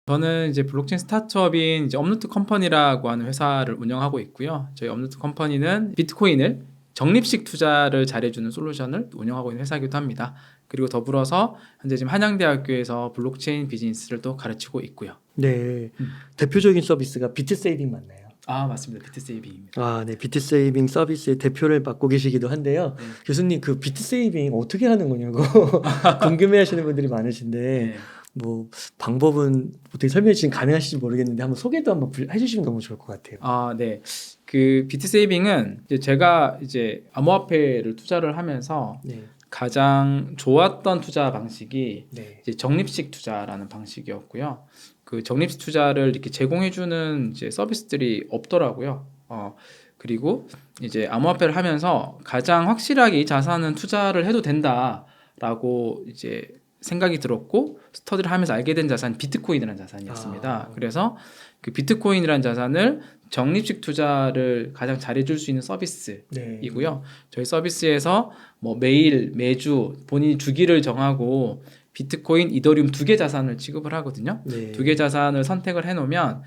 저는 이제 블록체인 스타트업인 이제 업루트 컴퍼니라고 하는 회사를 운영하고 있고요. 저희 업루트 컴퍼니는 비트코인을 적립식 투자를 잘해주는 솔루션을 운영하고 있는 회사이기도 합니다. 그리고 더불어서 현재 지금 한양대학교에서 블록체인 비즈니스를 또 가르치고 있고요. 네, 대표적인 서비스가 비트세이빙 맞나요? 아, 맞습니다. 비트세이빙입니다. 아, 네, 비트세이빙 서비스의 대표를 맡고 계시기도 한데요. 네. 교수님 그 비트세이빙 어떻게 하는 거냐고 궁금해하시는 분들이 많으신데 네. 뭐 방법은 어떻게 설명이 지금 가능하실지 모르겠는데 한번 소개도 한번 해주시면 너무 좋을 것 같아요. 아, 네. 그 비트세이빙은 이제 제가 이제 암호화폐를 투자를 하면서 네, 가장 좋았던 투자 방식이 네, 이제 적립식 투자라는 방식이었고요. 그 적립식 투자를 이렇게 제공해주는 이제 서비스들이 없더라고요. 그리고 이제 암호화폐를 하면서 가장 확실하게 이 자산은 투자를 해도 된다라고 이제 생각이 들었고 스터디를 하면서 알게 된 자산이 비트코인이라는 자산이었습니다. 그래서 그 비트코인이라는 자산을 적립식 투자를 가장 잘해줄 수 있는 서비스이고요. 네. 저희 서비스에서 뭐 매일 매주 본인이 주기를 정하고 비트코인, 이더리움 두 개 자산을 취급을 하거든요. 네. 두 개 자산을 선택을 해놓으면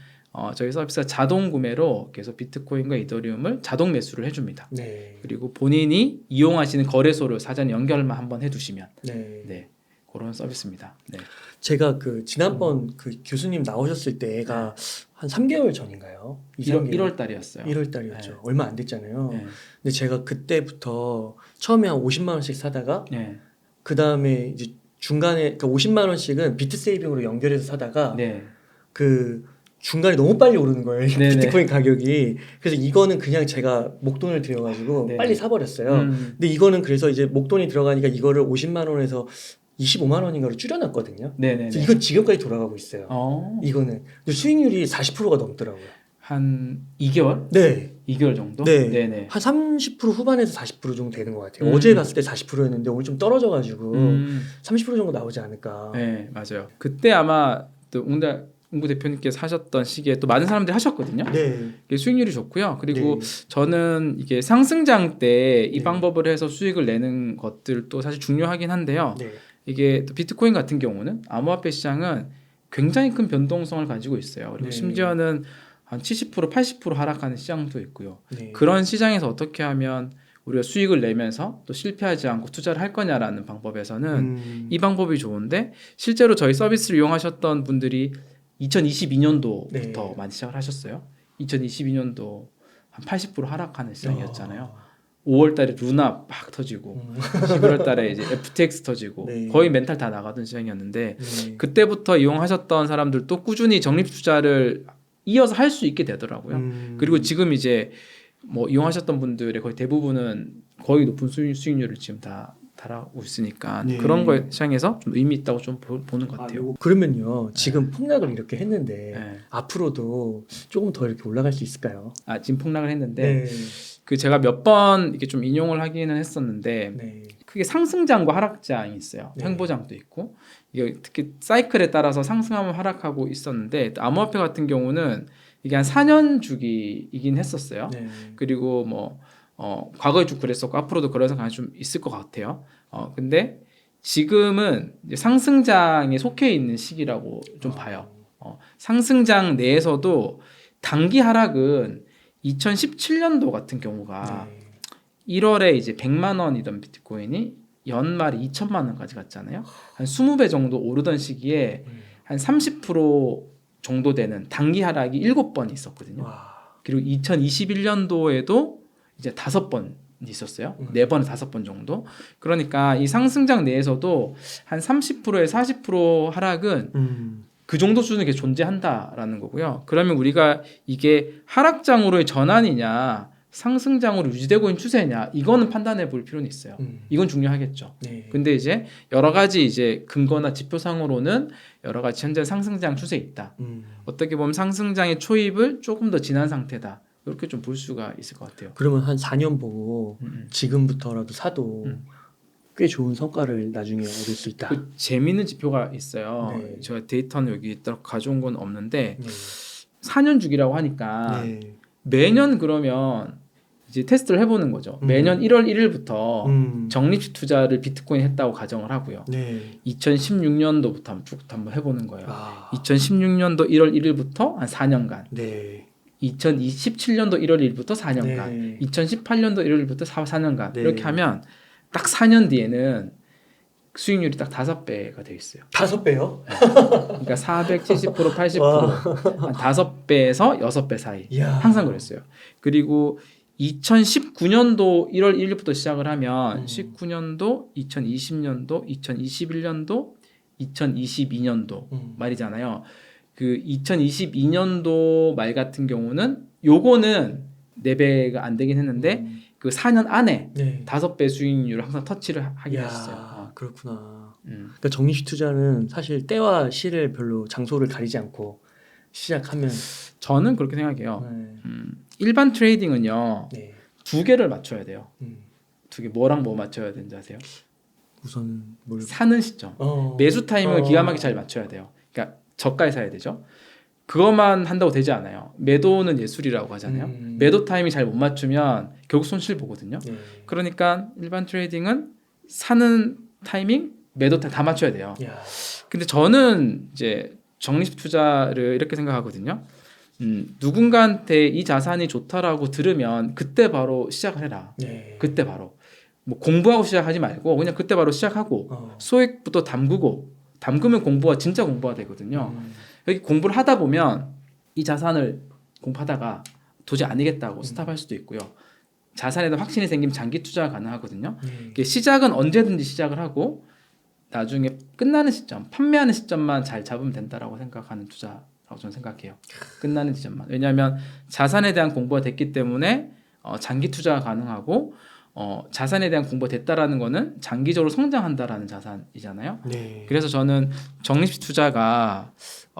저희 서비스가 자동 구매로 계속 비트코인과 이더리움을 자동 매수를 해줍니다. 네. 그리고 본인이 이용하시는 거래소를 사전에 연결만 한번 해두시면 네. 네, 그런 서비스입니다. 네. 제가 그 지난번 그 교수님 나오셨을 때가 한 3개월 전인가요? 1월 달이었어요. 1월 달이었죠. 네. 얼마 안 됐잖아요. 네. 근데 제가 그때부터 처음에 한 50만 원씩 사다가 네. 그 다음에 이제 중간에 그 50만 원씩은 비트세이빙으로 연결해서 사다가 네. 그 중간에 너무 빨리 오르는 거예요. 네네. 비트코인 가격이. 그래서 이거는 그냥 제가 목돈을 들여가지고 네. 빨리 사버렸어요. 근데 이거는 그래서 이제 목돈이 들어가니까 이거를 50만 원에서 25만 원인가로 줄여놨거든요. 네네. 그래서 이건 지금까지 돌아가고 있어요. 어. 이거는 근데 수익률이 40%가 넘더라고요. 한 2개월? 네. 2개월 정도? 네. 네네. 한 30% 후반에서 40% 정도 되는 것 같아요. 어제 갔을 때 40%였는데 오늘 좀 떨어져가지고 30% 정도 나오지 않을까. 네, 맞아요. 그때 아마 또 웅구 대표님께서 하셨던 시기에 또 많은 사람들이 하셨거든요. 네. 이게 수익률이 좋고요. 그리고 네. 저는 이게 상승장 때 이 네. 방법을 해서 수익을 내는 것들도 사실 중요하긴 한데요. 네. 이게 또 비트코인 같은 경우는 암호화폐 시장은 굉장히 큰 변동성을 가지고 있어요. 그리고 네. 심지어는 한 70%, 80% 하락하는 시장도 있고요. 네. 그런 시장에서 어떻게 하면 우리가 수익을 내면서 또 실패하지 않고 투자를 할 거냐라는 방법에서는 이 방법이 좋은데 실제로 저희 서비스를 이용하셨던 분들이 2022년도부터 네. 많이 시작을 하셨어요. 2022년도 한 80% 하락하는 시장이었잖아요. 5월 달에 루나 막 터지고 11월 달에 이제 FTX 터지고 네. 거의 멘탈 다 나가던 시장이었는데 네. 그때부터 이용하셨던 사람들도 꾸준히 적립 투자를 이어서 할 수 있게 되더라고요. 그리고 지금 이제 뭐 이용하셨던 분들의 거의 대부분은 거의 높은 수익률을 지금 다 달하고 있으니까 네. 그런 거에 시장에서 좀 의미 있다고 좀 보는 것 같아요. 그러면요 지금 폭락을 이렇게 했는데 네. 앞으로도 조금 더 이렇게 올라갈 수 있을까요? 아, 지금 폭락을 했는데 네. 그 제가 몇 번 이렇게 좀 인용을 하기는 했었는데 네. 크게 상승장과 하락장이 있어요. 네. 횡보장도 있고 이게 특히 사이클에 따라서 상승하면 하락하고 있었는데 암호화폐 같은 경우는 이게 한 4년 주기이긴 했었어요. 네. 그리고 뭐 과거에 쭉 그랬었고 앞으로도 그런 상황이 좀 있을 것 같아요. 근데 지금은 이제 상승장에 속해 있는 시기라고 좀 봐요. 상승장 내에서도 단기 하락은 2017년도 같은 경우가 네. 1월에 이제 100만 원이던 비트코인이 연말에 2천만 원까지 갔잖아요. 한 20배 정도 오르던 시기에 한 30% 정도 되는 단기 하락이 7번 있었거든요. 와. 그리고 2021년도에도 이제 5번 있었어요. 4번에 5번 정도. 그러니까 이 상승장 내에서도 한 30%에서 40% 하락은 그 정도 수준이 계속 존재한다라는 거고요. 그러면 우리가 이게 하락장으로의 전환이냐 상승장으로 유지되고 있는 추세냐 이거는 판단해 볼 필요는 있어요. 이건 중요하겠죠. 네. 근데 이제 여러 가지 이제 근거나 지표상으로는 여러 가지 현재 상승장 추세에 있다. 어떻게 보면 상승장의 초입을 조금 더 지난 상태다. 이렇게 좀 볼 수가 있을 것 같아요. 그러면 한 4년 보고 지금부터라도 사도 꽤 좋은 성과를 나중에 얻을 수 있다. 그 재미있는 지표가 있어요. 네. 제가 데이터는 여기 딱 가져온 건 없는데 네. 4년 주기라고 하니까 네. 매년 그러면 이제 테스트를 해보는 거죠. 매년 1월 1일부터 적립식 투자를 비트코인 했다고 가정을 하고요. 네. 2016년도부터 쭉 한번 해보는 거예요. 아. 2016년도 1월 1일부터 한 4년간, 네. 2017년도 1월 1일부터 4년간, 네. 2018년도 1월부터 4년간 네. 이렇게 하면 딱 4년 뒤에는 수익률이 딱 5배가 돼 있어요. 5배요? 그러니까 470% 80%, 한 5배에서 6배 사이. 이야. 항상 그랬어요. 그리고 2019년도 1월 1일부터 시작을 하면 19년도, 2020년도, 2021년도, 2022년도 말이잖아요. 그 2022년도 말 같은 경우는 요거는 4배가 안 되긴 했는데 그 4년 안에 네. 5배 수익률을 항상 터치를 하긴 이야, 했어요. 그렇구나. 그러니까 적립식 투자는 사실 때와 시를 별로 장소를 가리지 않고 시작하면 저는 그렇게 생각해요. 네. 일반 트레이딩은요. 네. 2개를 맞춰야 돼요. 음. 2개 뭐랑 뭐 맞춰야 되는지 아세요? 우선 뭘 사는 시점. 매수 타이밍을 기가 막히게 잘 맞춰야 돼요. 그러니까 저가에 사야 되죠. 그것만 한다고 되지 않아요. 매도는 예술이라고 하잖아요. 매도 타이밍 잘 못 맞추면 결국 손실 보거든요. 네. 그러니까 일반 트레이딩은 사는 타이밍, 매도 타이밍 다 맞춰야 돼요. 이야. 근데 저는 이제 적립식 투자를 이렇게 생각하거든요. 누군가한테 이 자산이 좋다라고 들으면 그때 바로 시작을 해라. 네. 그때 바로 뭐 공부하고 시작하지 말고 그냥 그때 바로 시작하고 소액부터 담그면 공부가 진짜 공부가 되거든요. 여기 공부를 하다 보면 이 자산을 공부하다가 도저히 아니겠다고 스탑할 수도 있고요. 자산에 대한 확신이 생기면 장기 투자가 가능하거든요. 이게 시작은 언제든지 시작을 하고 나중에 끝나는 시점, 판매하는 시점만 잘 잡으면 된다라고 생각하는 투자라고 저는 생각해요. 끝나는 지점만. 왜냐하면 자산에 대한 공부가 됐기 때문에 장기 투자가 가능하고 자산에 대한 공부가 됐다라는 거는 장기적으로 성장한다라는 자산이잖아요. 네. 그래서 저는 적립식 투자가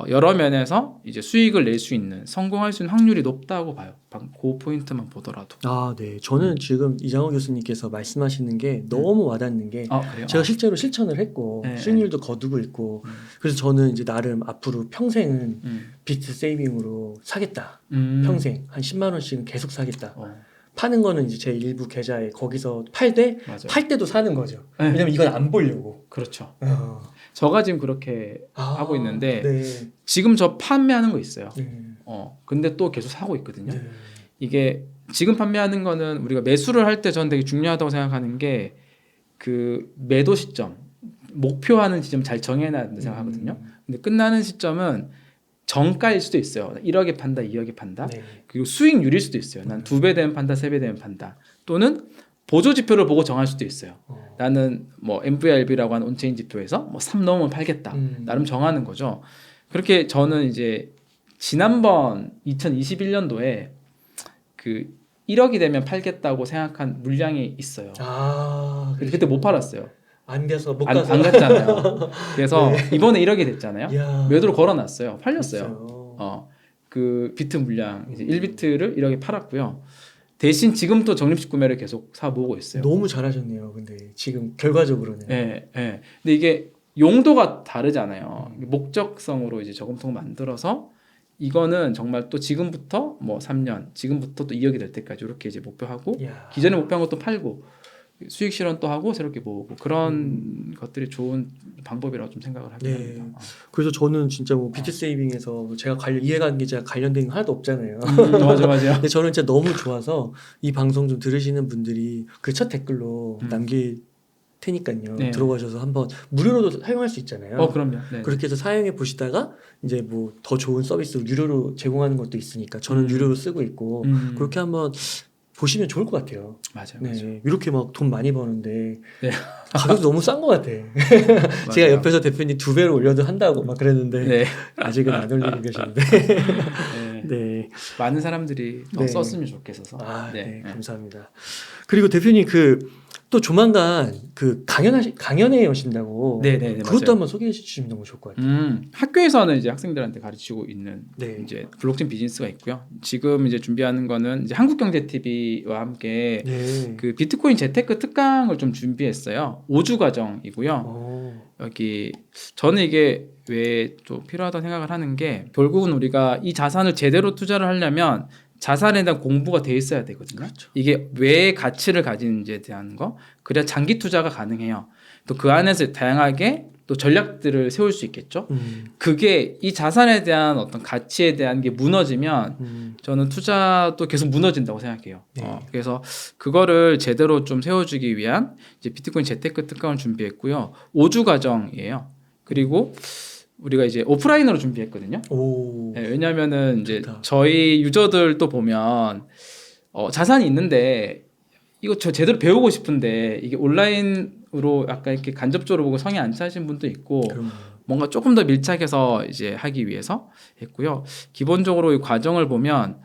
여러 면에서 이제 수익을 낼 수 있는 성공할 수 있는 확률이 높다고 봐요. 그 포인트만 보더라도. 아, 네. 저는 지금 이장호 교수님께서 말씀하시는 게 너무 와닿는 게 그래요? 제가 실제로 실천을 했고 네. 수익률도 거두고 있고 그래서 저는 이제 나름 앞으로 평생은 비트 세이빙으로 사겠다. 평생 한 10만 원씩은 계속 사겠다. 파는 거는 이제 제 일부 계좌에 거기서 팔 때도 사는 거죠. 네. 왜냐면 이건 안 보려고. 그렇죠. 저가 지금 그렇게 하고 있는데 네. 지금 저 판매하는 거 있어요. 네. 근데 또 계속 사고 있거든요. 네. 이게 지금 판매하는 거는 우리가 매수를 할 때 저는 되게 중요하다고 생각하는 게 그 매도 시점, 목표하는 지점 잘 정해놔야 된다고 생각하거든요. 근데 끝나는 시점은 정가일 수도 있어요. 1억에 판다, 2억에 판다. 네. 그리고 수익률일 수도 있어요. 난 2배 되면 판다, 3배 되면 판다. 또는 보조 지표를 보고 정할 수도 있어요. 나는 뭐 MVRB라고 하는 온체인 지표에서 뭐 3 넘으면 팔겠다. 나름 정하는 거죠. 그렇게 저는 이제 지난번 2021년도에 그 1억이 되면 팔겠다고 생각한 물량이 있어요. 근데 그때 못 팔았어요. 안 돼서 못 안 가서. 갔잖아요. 그래서 이번에 1억이 됐잖아요. 이야. 매도로 걸어놨어요. 팔렸어요. 있어요. 그 비트 물량 이제 1비트를 1억에 팔았고요. 대신 지금도 적립식 구매를 계속 사 모으고 있어요. 너무 잘하셨네요. 근데 지금 결과적으로는. 네. 근데 이게 용도가 다르잖아요. 목적성으로 이제 저금통 만들어서 이거는 정말 또 지금부터 뭐 3년, 지금부터 또 2억이 될 때까지 이렇게 이제 목표하고 이야. 기존에 목표한 것도 팔고 수익 실현 또 하고 새롭게 모으고 그런 것들이 좋은 방법이라고 좀 생각을 하긴 네. 합니다. 그래서 저는 진짜 뭐 비트 세이빙에서 제가 이해가는 게 제가 관련된 게 하나도 없잖아요. 맞아. 근데 저는 진짜 너무 좋아서 이 방송 좀 들으시는 분들이 그 첫 댓글로 남길 테니까요. 네. 들어가셔서 한번 무료로도 사용할 수 있잖아요. 그럼요. 네. 그렇게 해서 사용해 보시다가 이제 뭐 더 좋은 서비스 유료로 제공하는 것도 있으니까 저는 유료로 쓰고 있고 그렇게 한번 보시면 좋을 것 같아요. 맞아요. 네, 이렇게 막 돈 많이 버는데 네. 가격도 너무 싼 것 같아. 제가 옆에서 대표님 2배로 올려도 한다고 막 그랬는데 네. 아직은 안 올리고 계시는데. 네. 네. 많은 사람들이 더 네. 썼으면 좋겠어서. 네, 감사합니다. 그리고 대표님 또 조만간 강연회 오신다고. 네네. 그것도 맞아요. 한번 소개해 주시면 너무 좋을 것 같아요. 학교에서는 이제 학생들한테 가르치고 있는 네. 이제 블록체인 비즈니스가 있고요. 지금 이제 준비하는 거는 이제 한국경제TV와 함께 네. 그 비트코인 재테크 특강을 좀 준비했어요. 5주 과정이고요. 여기 저는 이게 왜 또 필요하다고 생각을 하는 게 결국은 우리가 이 자산을 제대로 투자를 하려면 자산에 대한 공부가 돼 있어야 되거든요. 그렇죠. 이게 왜 가치를 가지는지에 대한 거, 그래야 장기 투자가 가능해요. 또 그 안에서 다양하게 또 전략들을 세울 수 있겠죠. 그게 이 자산에 대한 어떤 가치에 대한 게 무너지면 저는 투자도 계속 무너진다고 생각해요. 네. 그래서 그거를 제대로 좀 세워주기 위한 이제 비트코인 재테크 특강을 준비했고요. 5주 과정이에요. 그리고 우리가 이제 오프라인으로 준비했거든요. 오. 네, 왜냐하면은 이제 좋다. 저희 유저들도 보면 자산이 있는데 이거 저 제대로 배우고 싶은데 이게 온라인으로 약간 이렇게 간접적으로 보고 성에 안 차신 분도 있고 그럼. 뭔가 조금 더 밀착해서 이제 하기 위해서 했고요. 기본적으로 이 과정을 보면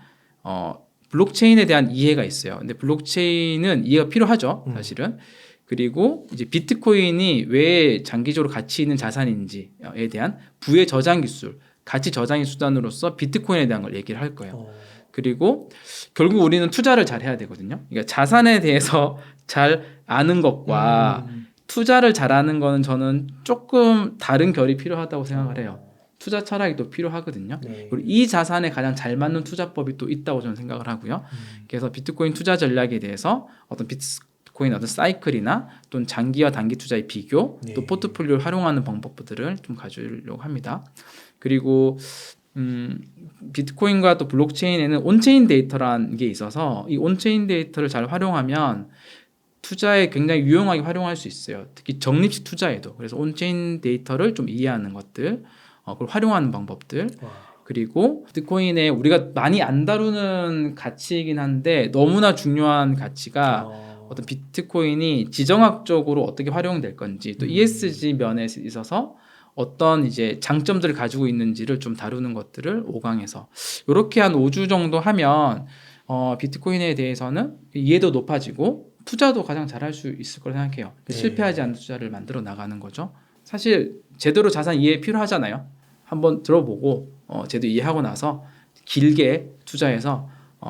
블록체인에 대한 이해가 있어요. 근데 블록체인은 이해가 필요하죠, 사실은. 그리고 이제 비트코인이 왜 장기적으로 가치 있는 자산인지에 대한 부의 저장 기술, 가치 저장의 수단으로서 비트코인에 대한 걸 얘기를 할 거예요. 그리고 결국 우리는 투자를 잘 해야 되거든요. 그러니까 자산에 대해서 잘 아는 것과 투자를 잘하는 거는 저는 조금 다른 결이 필요하다고 생각을 해요. 투자 철학이 또 필요하거든요. 네. 그리고 이 자산에 가장 잘 맞는 투자법이 또 있다고 저는 생각을 하고요. 그래서 비트코인 투자 전략에 대해서 어떤 비트코인 어떤 사이클이나 또는 장기와 단기 투자의 비교, 네. 또 포트폴리오를 활용하는 방법들을 좀 가져오려고 합니다. 그리고 비트코인과 또 블록체인에는 온체인 데이터라는 게 있어서 이 온체인 데이터를 잘 활용하면 투자에 굉장히 유용하게 활용할 수 있어요. 특히 적립식 투자에도. 그래서 온체인 데이터를 좀 이해하는 것들, 그걸 활용하는 방법들. 와. 그리고 비트코인에 우리가 많이 안 다루는 가치이긴 한데 너무나 중요한 가치가 어떤 비트코인이 지정학적으로 어떻게 활용될 건지 또 ESG 면에 있어서 어떤 이제 장점들을 가지고 있는지를 좀 다루는 것들을 5강에서 이렇게 한 5주 정도 하면 비트코인에 대해서는 이해도 높아지고 투자도 가장 잘할 수 있을 거라 생각해요. 네. 실패하지 않는 투자를 만들어 나가는 거죠. 사실 제대로 자산 이해 필요하잖아요. 한번 들어보고 제대로 이해하고 나서 길게 투자해서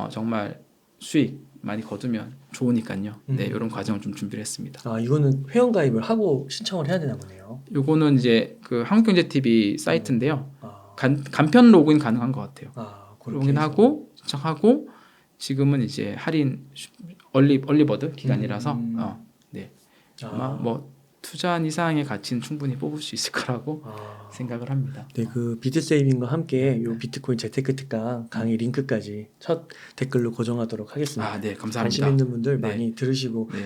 정말 수익 많이 거두면 좋으니까요. 네, 이런 과정을 좀 준비를 했습니다. 아, 이거는 회원 가입을 하고 신청을 해야 되나 보네요. 요거는 이제 그 한국경제TV 사이트인데요. 아, 간편 로그인 가능한 것 같아요. 그렇게 로그인하고 신청하고 지금은 이제 할인 얼리버드 기간이라서 네, 아마 뭐 투자한 이상의 가치는 충분히 뽑을 수 있을 거라고 생각을 합니다. 네, 그 비트세이빙과 함께 요 비트코인 재테크 특강 강의 링크까지 첫 댓글로 고정하도록 하겠습니다. 네, 감사합니다. 관심 있는 분들 네. 많이 들으시고 네.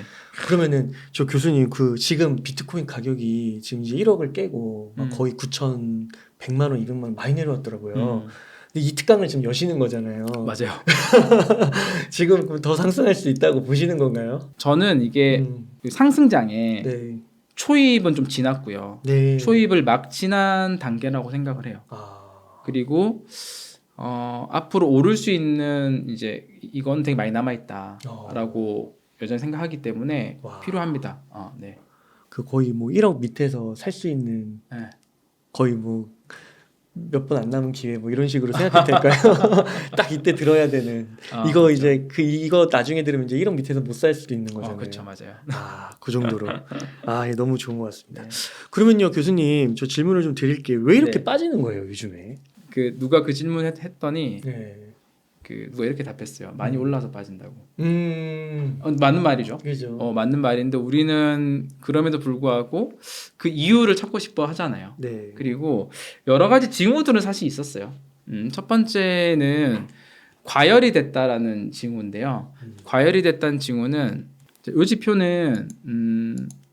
그러면은 저 교수님 그 지금 비트코인 가격이 지금 이제 1억을 깨고 막 거의 9,100만 원, 200만 원 많이 내려왔더라고요. 근데 이 특강을 지금 여시는 거잖아요. 맞아요. 지금 더 상승할 수 있다고 보시는 건가요? 저는 이게 그 상승장에 네. 초입은 좀 지났고요. 네. 초입을 막 지난 단계라고 생각을 해요. 그리고 앞으로 오를 수 있는 이제 이건 되게 많이 남아 있다라고 여전히 생각하기 때문에 와. 필요합니다. 네. 그 거의 뭐 1억 밑에서 살 수 있는 네. 거의 뭐 몇 번 안 남은 기회 뭐 이런 식으로 생각해도 될까요? 딱 이때 들어야 되는 이거 그렇죠. 이제 이거 나중에 들으면 이제 1억 밑에서 못 살 수도 있는 거잖아요. 그렇죠, 맞아요. 그 정도로. 예, 너무 좋은 것 같습니다. 네. 그러면요, 교수님, 저 질문을 좀 드릴게요. 왜 이렇게 네. 빠지는 거예요, 요즘에? 누가 그 질문 했더니 네. 누가 이렇게 답했어요. 많이 올라서 빠진다고. 맞는 말이죠. 그죠. 맞는 말인데 우리는 그럼에도 불구하고 그 이유를 찾고 싶어 하잖아요. 네. 그리고 여러 가지 징후들은 사실 있었어요. 첫 번째는 과열이 됐다라는 징후인데요. 과열이 됐다는 징후는 이 지표는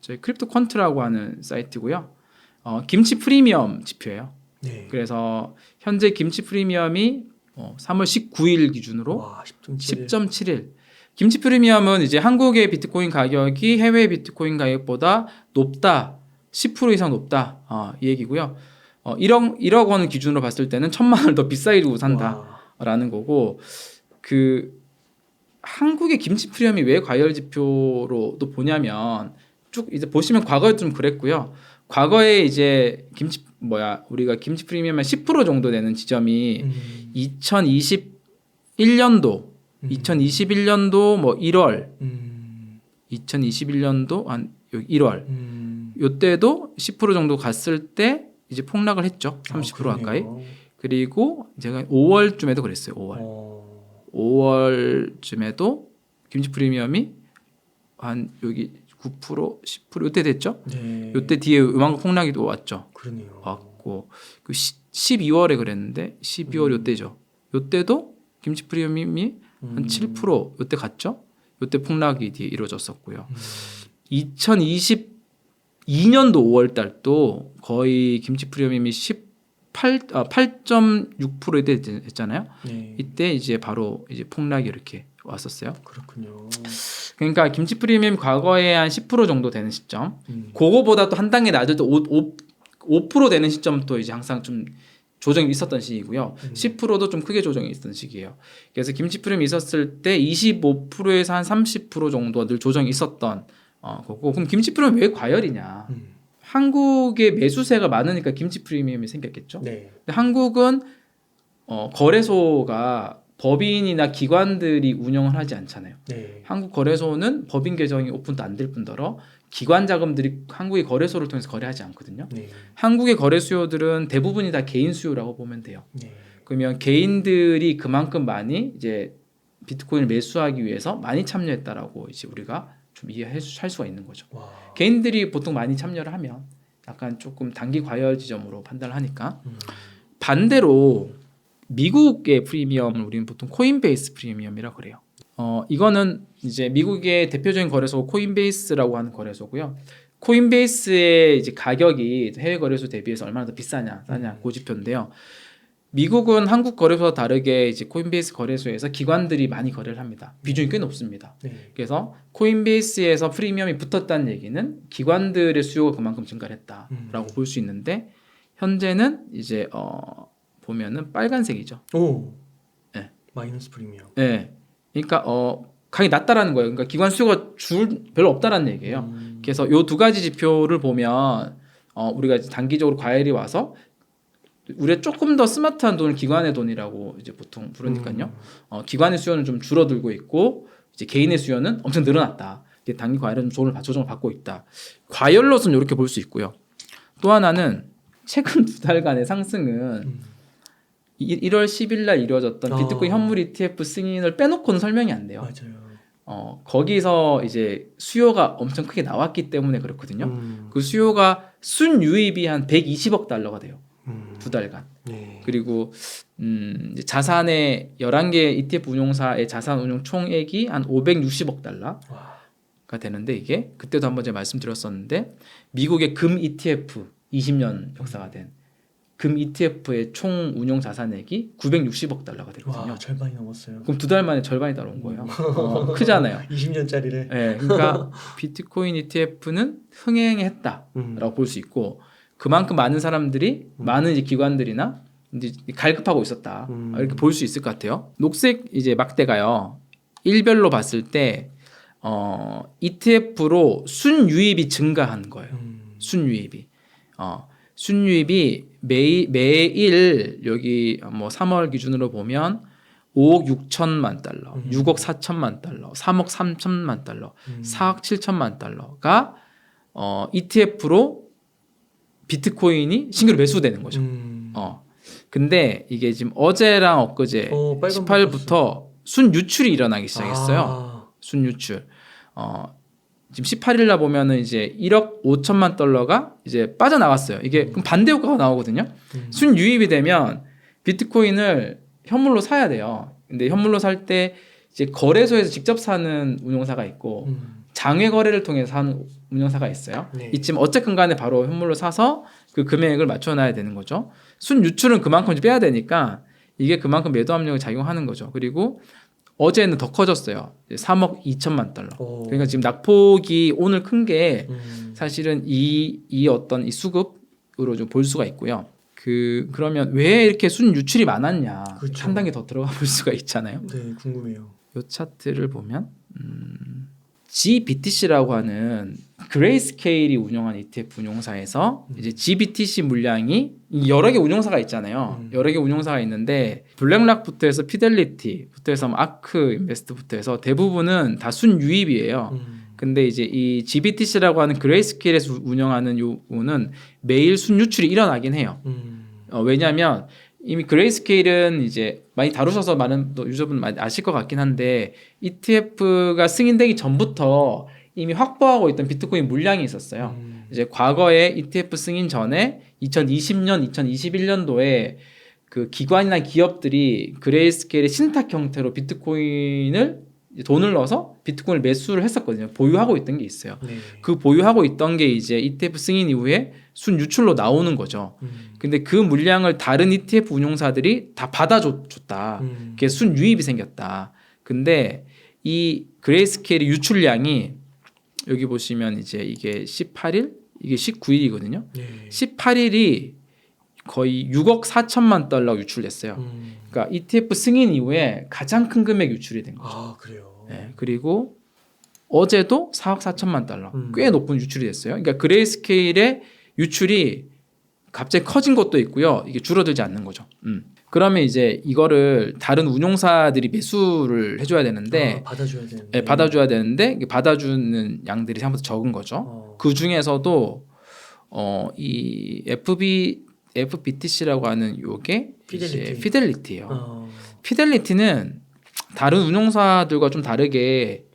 저희 크립토 퀀트라고 하는 사이트고요. 김치 프리미엄 지표예요. 네. 그래서 현재 김치 프리미엄이 3월 19일 기준으로 와, 10.71. 김치 프리미엄은 이제 한국의 비트코인 가격이 해외 비트코인 가격보다 높다, 10% 이상 높다, 이 얘기고요. 1억 원 기준으로 봤을 때는 1,000만 원을 더 비싸게 주고 산다라는 거고, 그 한국의 김치 프리미엄이 왜 과열 지표로 또 보냐면 쭉 이제 보시면 과거에 좀 그랬고요. 과거에 이제 우리가 김치 프리미엄의 10% 정도 되는 지점이 2021년도 뭐 1월 2021년도 한 1월 요때도 10% 정도 갔을 때 이제 폭락을 했죠. 30% 가까이. 그리고 제가 5월쯤에도 그랬어요. 5월쯤에도 김치 프리미엄이 한 여기 9% 10% 이때 됐죠. 네. 이때 뒤에 음악가 폭락이 또 왔죠. 그러네요. 왔고 그 12월에 그랬는데 12월 이때죠. 이때도 김치 프리미엄이 한 7% 이때 갔죠. 이때 폭락이 뒤에 이루어졌었고요. 2022년도 5월 달도 거의 김치 프리미엄이 8.6% 이때 했잖아요. 네. 이때 이제 바로 이제 폭락이 이렇게 왔었어요. 그렇군요. 그러니까 김치 프리미엄 과거에 한 10% 정도 되는 시점, 그거보다 또 한 단계 낮을 때 5% 되는 시점도 이제 항상 좀 조정이 있었던 시기고요. 10%도 좀 크게 조정이 있었던 시기예요. 그래서 김치 프리미엄이 있었을 때 25%에서 한 30% 정도 늘 조정이 있었던 거고. 그럼 김치 프리미엄 왜 과열이냐? 한국의 매수세가 많으니까 김치 프리미엄이 생겼겠죠. 네. 근데 한국은 거래소가 법인이나 기관들이 운영을 하지 않잖아요. 네. 한국 거래소는 법인 계정이 오픈도 안 될 뿐더러 기관 자금들이 한국의 거래소를 통해서 거래하지 않거든요. 네. 한국의 거래 수요들은 대부분이 다 개인 수요라고 보면 돼요. 네. 그러면 개인들이 그만큼 많이 이제 비트코인을 매수하기 위해서 많이 참여했다라고 이제 우리가 좀 이해할 수가 있는 거죠. 와. 개인들이 보통 많이 참여를 하면 약간 조금 단기 과열 지점으로 판단을 하니까 반대로 미국의 프리미엄을 우리는 보통 코인베이스 프리미엄이라고 그래요. 이거는 이제 미국의 대표적인 거래소 코인베이스라고 하는 거래소고요. 코인베이스의 이제 가격이 해외 거래소 대비해서 얼마나 더 비싸냐, 싸냐 고지표인데요. 미국은 한국 거래소와 다르게 이제 코인베이스 거래소에서 기관들이 많이 거래를 합니다. 비중이 꽤 높습니다. 네. 그래서 코인베이스에서 프리미엄이 붙었다는 얘기는 기관들의 수요가 그만큼 증가를 했다라고 볼 수 있는데 현재는 이제 보면은 빨간색이죠. 오. 네. 마이너스 프리미엄. 네. 그러니까 가격이 낮다라는 거예요. 그러니까 기관 수요가 별로 없다라는 얘기예요. 그래서 요 두 가지 지표를 보면 우리가 이제 단기적으로 과열이 와서 우리가 조금 더 스마트한 돈을 기관의 돈이라고 이제 보통 부르니까요. 기관의 수요는 좀 줄어들고 있고 이제 개인의 수요는 엄청 늘어났다. 이게 단기 과열은 좀 조정을 받고 있다. 과열로서는 이렇게 볼 수 있고요. 또 하나는 최근 2달간의 상승은 1월 10일 날 이루어졌던 비트코인 현물 ETF 승인을 빼놓고는 설명이 안 돼요. 맞아요. 거기서 이제 수요가 엄청 크게 나왔기 때문에 그렇거든요. 그 수요가 순유입이 한 120억 달러가 돼요. 2달간. 네. 그리고 이제 자산의 11개 ETF 운용사의 자산 운용 총액이 한 560억 달러가 되는데 이게 그때도 한번 제가 말씀드렸었는데 미국의 금 ETF 20년 역사가 된 금 ETF의 총 운용 자산액이 960억 달러가 되거든요. 와, 절반이 넘었어요. 그럼 2달 만에 절반이 따라온 거예요. 크잖아요. 20년짜리를. 네, 그러니까 비트코인 ETF는 흥행했다라고 볼 수 있고 그만큼 많은 사람들이 많은 이제 기관들이나 이제 갈급하고 있었다 이렇게 볼 수 있을 것 같아요. 녹색 이제 막대가요. 일별로 봤을 때 ETF로 순유입이 증가한 거예요. 순유입이 순유입이 매일 여기 뭐 3월 기준으로 보면 5억 6천만 달러, 6억 4천만 달러, 3억 3천만 달러, 4억 7천만 달러가 ETF로 비트코인이 신규로 매수되는 거죠. 근데 이게 지금 어제랑 엊그제 18일부터 순유출이 일어나기 시작했어요. 순유출. 지금 18일 날 보면은 이제 1억 5천만 달러가 이제 빠져나갔어요. 이게 그럼 반대 효과가 나오거든요. 순유입이 되면 비트코인을 현물로 사야 돼요. 근데 현물로 살 때 이제 거래소에서 직접 사는 운용사가 있고 장외 거래를 통해서 사는 운용사가 있어요. 네. 이쯤 어쨌든 간에 바로 현물로 사서 그 금액을 맞춰놔야 되는 거죠. 순유출은 그만큼 빼야 되니까 이게 그만큼 매도 압력을 작용하는 거죠. 그리고 어제는 더 커졌어요. 3억 2천만 달러. 그러니까 지금 낙폭이 오늘 큰 게 사실은 이 어떤 이 수급으로 좀 볼 수가 있고요. 그러면 왜 이렇게 순유출이 많았냐? 그렇죠. 한 단계 더 들어가 볼 수가 있잖아요. 네, 궁금해요. 이 차트를 보면 GBTC라고 하는 그레이스케일이 운영한 ETF 운용사에서 이제 GBTC 물량이 여러 개 운용사가 있잖아요. 여러 개 운용사가 있는데 블랙락부터 해서 피델리티부터 해서 아크 인베스트부터 해서 대부분은 다 순유입이에요. 근데 이제 이 GBTC라고 하는 그레이스케일에서 운영하는 요거는 매일 순유출이 일어나긴 해요. 왜냐하면 이미 그레이스케일은 이제 많이 다루셔서 많은 또 유저분 많이 아실 것 같긴 한데 ETF가 승인되기 전부터 이미 확보하고 있던 비트코인 물량이 있었어요. 이제 과거에 ETF 승인 전에 2020년, 2021년도에 그 기관이나 기업들이 그레이스케일의 신탁 형태로 비트코인을 돈을 넣어서 비트코인을 매수를 했었거든요. 보유하고 있던 게 있어요. 네. 그 보유하고 있던 게 이제 ETF 승인 이후에 순 유출로 나오는 거죠. 근데 그 물량을 다른 ETF 운용사들이 다 받아줬다. 그게 순 유입이 생겼다. 근데 이 그레이스케일의 유출량이 여기 보시면 이제 이게 18일, 이게 19일이거든요. 네. 18일이 거의 6억 4천만 달러 유출됐어요. 그러니까 ETF 승인 이후에 가장 큰 금액 유출이 된 거죠. 아 그래요. 네, 그리고 어제도 4억 4천만 달러, 꽤 높은 유출이 됐어요. 그러니까 그레이스케일의 유출이 갑자기 커진 것도 있고요. 이게 줄어들지 않는 거죠. 그러면 이제 이거를 다른 운용사들이 매수를 해줘야 되는데, 받아줘야 되는데. 네, 받아줘야 되는데 이게 받아주는 양들이 생각보다 적은 거죠. 그 중에서도 이 FBTC라고 하는 요게 피델리티예요. 피델리티는 다른 운용사들과 좀 다르게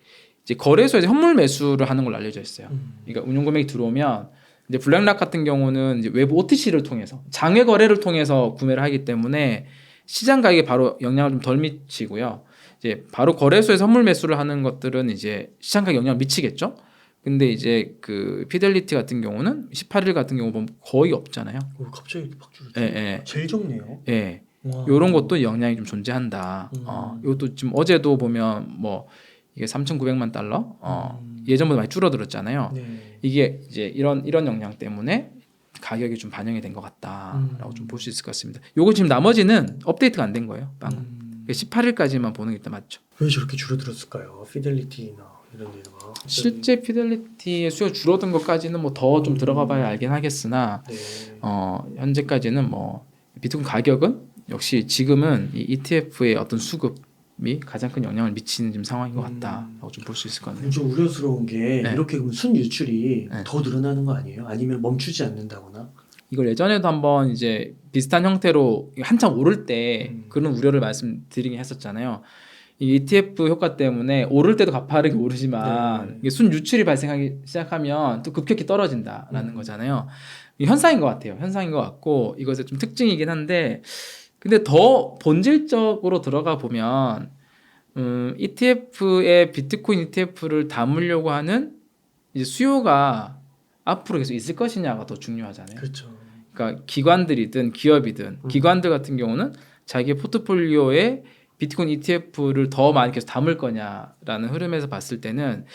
이제 거래소에서 현물 매수를 하는 걸로 알려져 있어요. 그러니까 운용 금액이 들어오면 이제 블랙락 같은 경우는 이제 외부 OTC를 통해서 장외 거래를 통해서 구매를 하기 때문에 시장 가격에 바로 영향을 좀 덜 미치고요. 이제 바로 거래소에서 선물 매수를 하는 것들은 이제 시장 가격에 영향을 미치겠죠. 근데 이제 그 피델리티 같은 경우는 18일 같은 경우 보면 거의 없잖아요. 갑자기 확 줄었죠. 예. 제일 적네요. 예. 요런 것도 영향이 좀 존재한다. 이것도 지금 어제도 보면 뭐 이게 3,900만 달러 예전보다 많이 줄어들었잖아요. 네. 이게 이제 이런 영향 때문에 가격이 좀 반영이 된 것 같다라고 좀 볼 수 있을 것 같습니다. 요거 지금 나머지는 업데이트가 안 된 거예요. 빵은 18일까지만 보는 게 일단 맞죠. 왜 저렇게 줄어들었을까요? 피델리티나 이런 데가 실제 피델리티의 수요 줄어든 것까지는 뭐 더 좀 들어가봐야 알긴 하겠으나 네. 현재까지는 뭐 비트코인 가격은 역시 지금은 이 ETF의 어떤 수급이 가장 큰 영향을 미치는 지금 상황인 것 같다라고 좀 볼 수 있을 것 같네요. 좀 우려스러운 게 네. 이렇게 그러면 순 유출이 네. 더 늘어나는 거 아니에요? 아니면 멈추지 않는다거나? 이걸 예전에도 한번 이제 비슷한 형태로 한참 오를 때 그런 우려를 말씀드리긴 했었잖아요. 이 ETF 효과 때문에 오를 때도 가파르게 오르지만 이게 순 유출이 발생하기 시작하면 또 급격히 떨어진다라는 거잖아요. 이 현상인 것 같아요. 현상인 것 같고 이것의 좀 특징이긴 한데 근데 더 본질적으로 들어가 보면 ETF의 비트코인 ETF를 담으려고 하는 이제 수요가 앞으로 계속 있을 것이냐가 더 중요하잖아요. 그렇죠. 그러니까 기관들이든 기업이든 기관들 같은 경우는 자기 포트폴리오에 비트코인 ETF를 더 많이 계속 담을 거냐라는 흐름에서 봤을 때는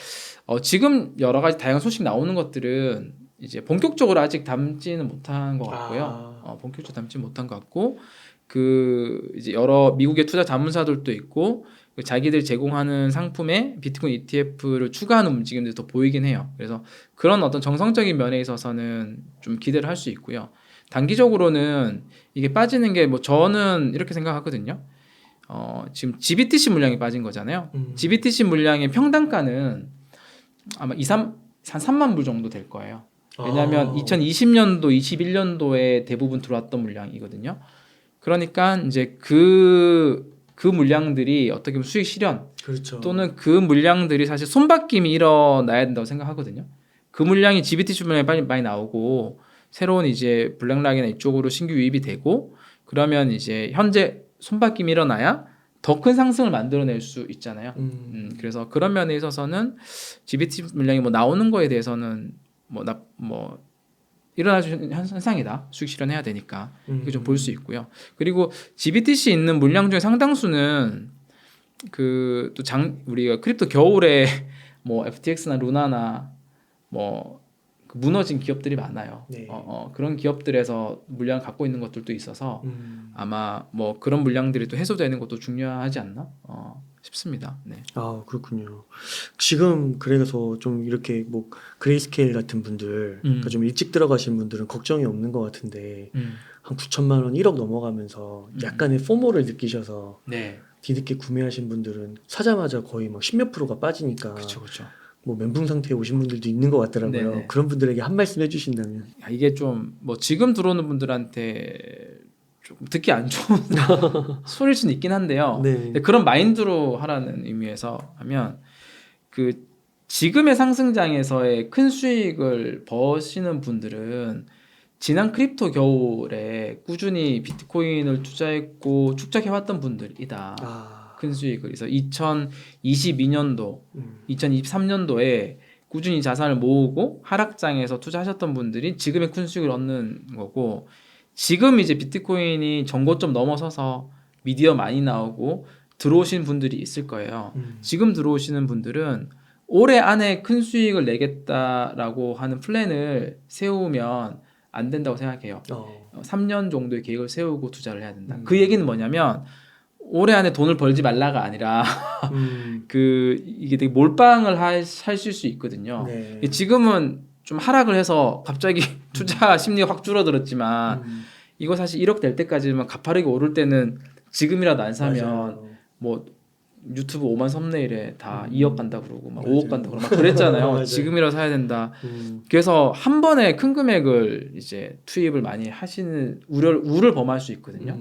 지금 여러 가지 다양한 소식 나오는 것들은 이제 본격적으로 아직 담지는 못한 것 같고요. 본격적으로 담지 못한 것 같고 그 이제 여러 미국의 투자 자문사들도 있고 자기들 제공하는 상품에 비트코인 ETF를 추가하는 움직임들이 더 보이긴 해요. 그래서 그런 어떤 정성적인 면에 있어서는 좀 기대를 할 수 있고요. 단기적으로는 이게 빠지는 게 뭐 저는 이렇게 생각하거든요. 지금 GBTC 물량이 빠진 거잖아요. GBTC 물량의 평단가는 아마 3만 불 정도 될 거예요. 왜냐하면 2020년도, 21년도에 대부분 들어왔던 물량이거든요. 그러니까 이제 그 물량들이 어떻게 보면 수익 실현 그렇죠. 또는 그 물량들이 사실 손바뀜이 일어나야 된다고 생각하거든요. 그 물량이 GBTC 물량이 많이 나오고 새로운 이제 블랙락이나 이쪽으로 신규 유입이 되고 그러면 이제 현재 손바뀜이 일어나야 더 큰 상승을 만들어낼 수 있잖아요. 그래서 그런 면에 있어서는 GBT 물량이 뭐 나오는 거에 대해서는 뭐 일어날 수 있는 현상이다. 수익 실현해야 되니까 이거 좀 볼 수 있고요. 그리고 GBTC 있는 물량 중에 상당수는 그 또 우리가 크립토 겨울에 뭐 FTX나 루나나 뭐 무너진 기업들이 많아요. 네. 그런 기업들에서 물량을 갖고 있는 것들도 있어서 아마 뭐 그런 물량들이 또 해소되는 것도 중요하지 않나 싶습니다. 네. 아 그렇군요. 지금 그래서 좀 이렇게 뭐 그레이스케일 같은 분들, 그러니까 좀 일찍 들어가신 분들은 걱정이 없는 것 같은데 한 9천만 원, 1억 넘어가면서 약간의 포모를 느끼셔서 네. 뒤늦게 구매하신 분들은 사자마자 거의 막 10몇 프로가 빠지니까. 그렇죠. 뭐 멘붕 상태에 오신 분들도 있는 것 같더라고요. 네네. 그런 분들에게 한 말씀 해주신다면. 이게 좀 뭐 지금 들어오는 분들한테 조금 듣기 안 좋은 소리일 수는 있긴 한데요. 네. 근데 그런 마인드로 하라는 의미에서 하면 그 지금의 상승장에서의 큰 수익을 버시는 분들은 지난 크립토 겨울에 꾸준히 비트코인을 투자했고 축적해왔던 분들이다. 큰 수익을. 그래서 2022년도, 2023년도에 꾸준히 자산을 모으고 하락장에서 투자하셨던 분들이 지금의 큰 수익을 얻는 거고, 지금 이제 비트코인이 전고점 넘어서서 미디어 많이 나오고 들어오신 분들이 있을 거예요. 지금 들어오시는 분들은 올해 안에 큰 수익을 내겠다라고 하는 플랜을 세우면 안 된다고 생각해요. 3년 정도의 계획을 세우고 투자를 해야 된다. 그 얘기는 뭐냐면 올해 안에 돈을 벌지 말라가 아니라 그 이게 되게 몰빵을 하실 수 있거든요. 네. 지금은 좀 하락을 해서 갑자기 투자 심리가 확 줄어들었지만 이거 사실 1억 될 때까지만 가파르게 오를 때는 지금이라도 안 사면 맞아요. 뭐 유튜브 5만 썸네일에 다 2억 간다 그러고 막 맞아요. 5억 간다 그러고 막 그랬잖아요. 맞아요. 지금이라도 사야 된다. 그래서 한 번에 큰 금액을 이제 투입을 많이 하시는 우를 범할 수 있거든요.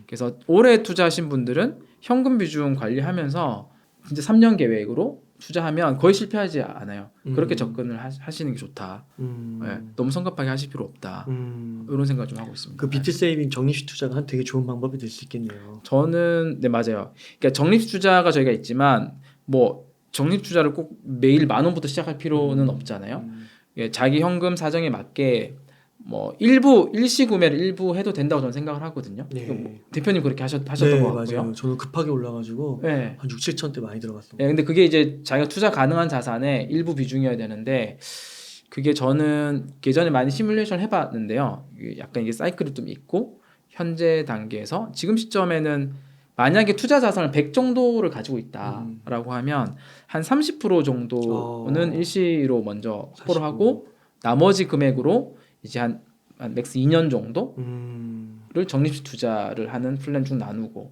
그래서 올해 투자하신 분들은 현금 비중 관리하면서 진짜 3년 계획으로 투자하면 거의 실패하지 않아요. 그렇게 접근을 하시는 게 좋다. 네, 너무 성급하게 하실 필요 없다. 이런 생각 좀 하고 있습니다. 그 비트 세이빙 적립식 투자가 한 되게 좋은 방법이 될 수 있겠네요. 저는 네 맞아요. 그러니까 적립 투자가 저희가 있지만 뭐 적립 투자를 꼭 매일 10,000원부터 시작할 필요는 없잖아요. 예, 자기 현금 사정에 맞게 뭐 일부 일시 구매를 일부 해도 된다고 저는 생각을 하거든요. 네. 뭐 대표님 그렇게 하셨던 네, 것 같고요. 맞아요. 저는 급하게 올라가지고 네. 한 6, 7천 대 많이 들어갔습니다. 예, 근데 그게 이제 자기가 투자 가능한 자산의 일부 비중이어야 되는데 그게 저는 예전에 많이 시뮬레이션 해봤는데요. 약간 이게 사이클이 좀 있고 현재 단계에서 지금 시점에는 만약에 투자 자산을 100 정도를 가지고 있다라고 하면 한 30% 정도는 일시로 먼저 확보를 하고 나머지 금액으로 이제 한 맥스 2년 정도를 적립식 투자를 하는 플랜 중 나누고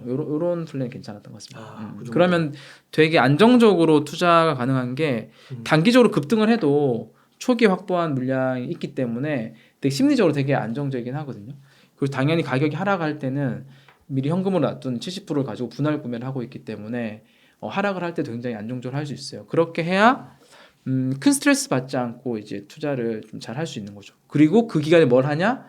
요런 플랜이 괜찮았던 것 같습니다. 그러면 되게 안정적으로 투자가 가능한 게 단기적으로 급등을 해도 초기에 확보한 물량이 있기 때문에 되게 심리적으로 되게 안정적이긴 하거든요. 그리고 당연히 가격이 하락할 때는 미리 현금으로 놔둔 70%를 가지고 분할 구매를 하고 있기 때문에 하락을 할 때도 굉장히 안정적으로 할 수 있어요. 그렇게 해야 큰 스트레스 받지 않고 이제 투자를 좀 잘 할 수 있는 거죠. 그리고 그 기간에 뭘 하냐?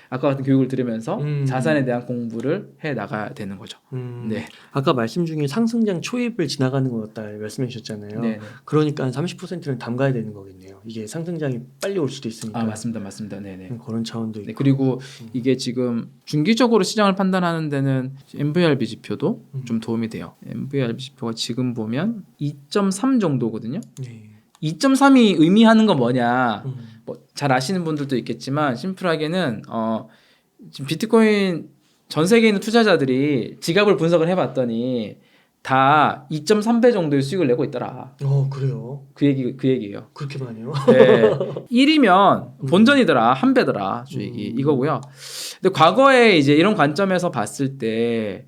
아까 같은 교육을 들으면서 자산에 대한 공부를 해 나가야 되는 거죠. 네. 아까 말씀 중에 상승장 초입을 지나가는 것 같다 말씀해 주셨잖아요. 네네. 그러니까 한 30%는 담가야 되는 거겠네요. 이게 상승장이 빨리 올 수도 있으니까. 아 맞습니다. 네네. 그런 차원도 있고. 네, 그리고 이게 지금 중기적으로 시장을 판단하는 데는 MVRB 지표도 좀 도움이 돼요. MVRB 지표가 지금 보면 2.3 정도거든요. 네. 2.3이 의미하는 건 뭐냐? 뭐 잘 아시는 분들도 있겠지만 심플하게는 지금 비트코인 전 세계에 있는 투자자들이 지갑을 분석을 해봤더니 다 2.3배 정도의 수익을 내고 있더라. 그래요? 그 얘기예요. 그렇게 많이요? 네. 1이면 본전이더라, 한 배더라 수익이 이거고요. 근데 과거에 이제 이런 관점에서 봤을 때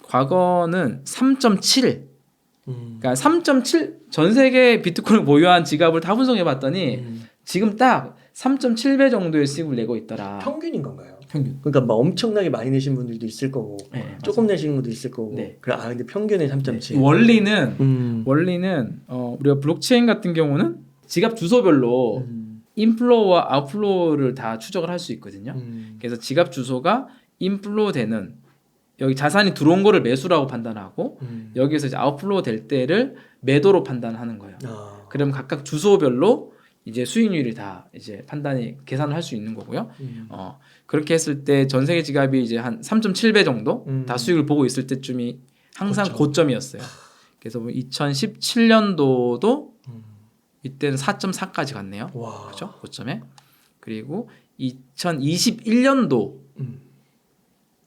과거는 3.7. 그러니까 3.7 전 세계 비트코인을 보유한 지갑을 다 분석해 봤더니 지금 딱 3.7배 정도의 수익을 내고 있더라. 평균인 건가요? 평균. 그러니까 막 엄청나게 많이 내신 분들도 있을 거고 네, 조금 내시는 분도 있을 거고. 네. 근데 평균에 3.7. 네. 원리는 우리가 블록체인 같은 경우는 지갑 주소별로 인플로우와 아웃플로우를 다 추적을 할 수 있거든요. 그래서 지갑 주소가 인플로우 되는 여기 자산이 들어온 거를 매수라고 판단하고 여기에서 이제 아웃플로우 될 때를 매도로 판단하는 거예요. 그럼 각각 주소별로 이제 수익률이 다 이제 계산을 할 수 있는 거고요. 그렇게 했을 때 전 세계 지갑이 이제 한 3.7배 정도 다 수익을 보고 있을 때쯤이 항상 고점이었어요. 그래서 2017년도도 이때는 4.4까지 갔네요. 그렇죠? 고점에. 그리고 2021년도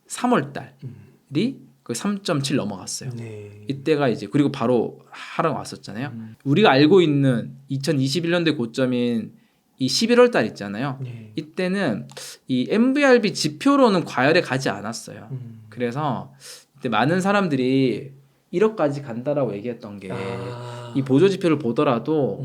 3월 달이 그 3.7 넘어갔어요. 네. 이때가 이제 그리고 바로 하락 왔었잖아요. 우리가 알고 있는 2021년도의 고점인 이 11월 달 있잖아요. 네. 이때는 이 MVRB 지표로는 과열에 가지 않았어요. 그래서 이때 많은 사람들이 1억까지 간다라고 얘기했던 게 이 보조 지표를 보더라도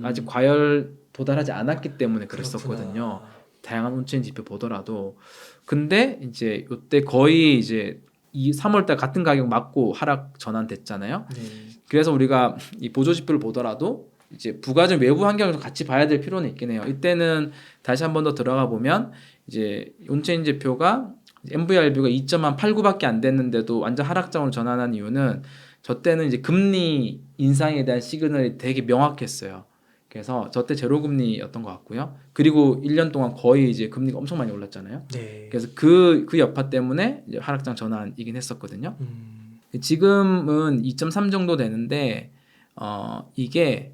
아직 과열 도달하지 않았기 때문에 그랬었거든요. 다양한 온체인 지표 보더라도 근데 이제 요때 거의 이제 3월달 같은 가격 맞고 하락 전환됐잖아요. 네. 그래서 우리가 이 보조 지표를 보더라도 이제 부가적 외부 환경을 좀 같이 봐야 될 필요는 있긴 해요. 이때는 다시 한 번 더 들어가 보면 이제 온체인 지표가 MVRB가 2.89밖에 안 됐는데도 완전 하락장으로 전환한 이유는 저 때는 이제 금리 인상에 대한 시그널이 되게 명확했어요. 그래서 저 때 제로 금리였던 것 같고요. 그리고 1년 동안 거의 이제 금리가 엄청 많이 올랐잖아요. 네. 그래서 그 여파 때문에 이제 하락장 전환이긴 했었거든요. 지금은 2.3 정도 되는데 이게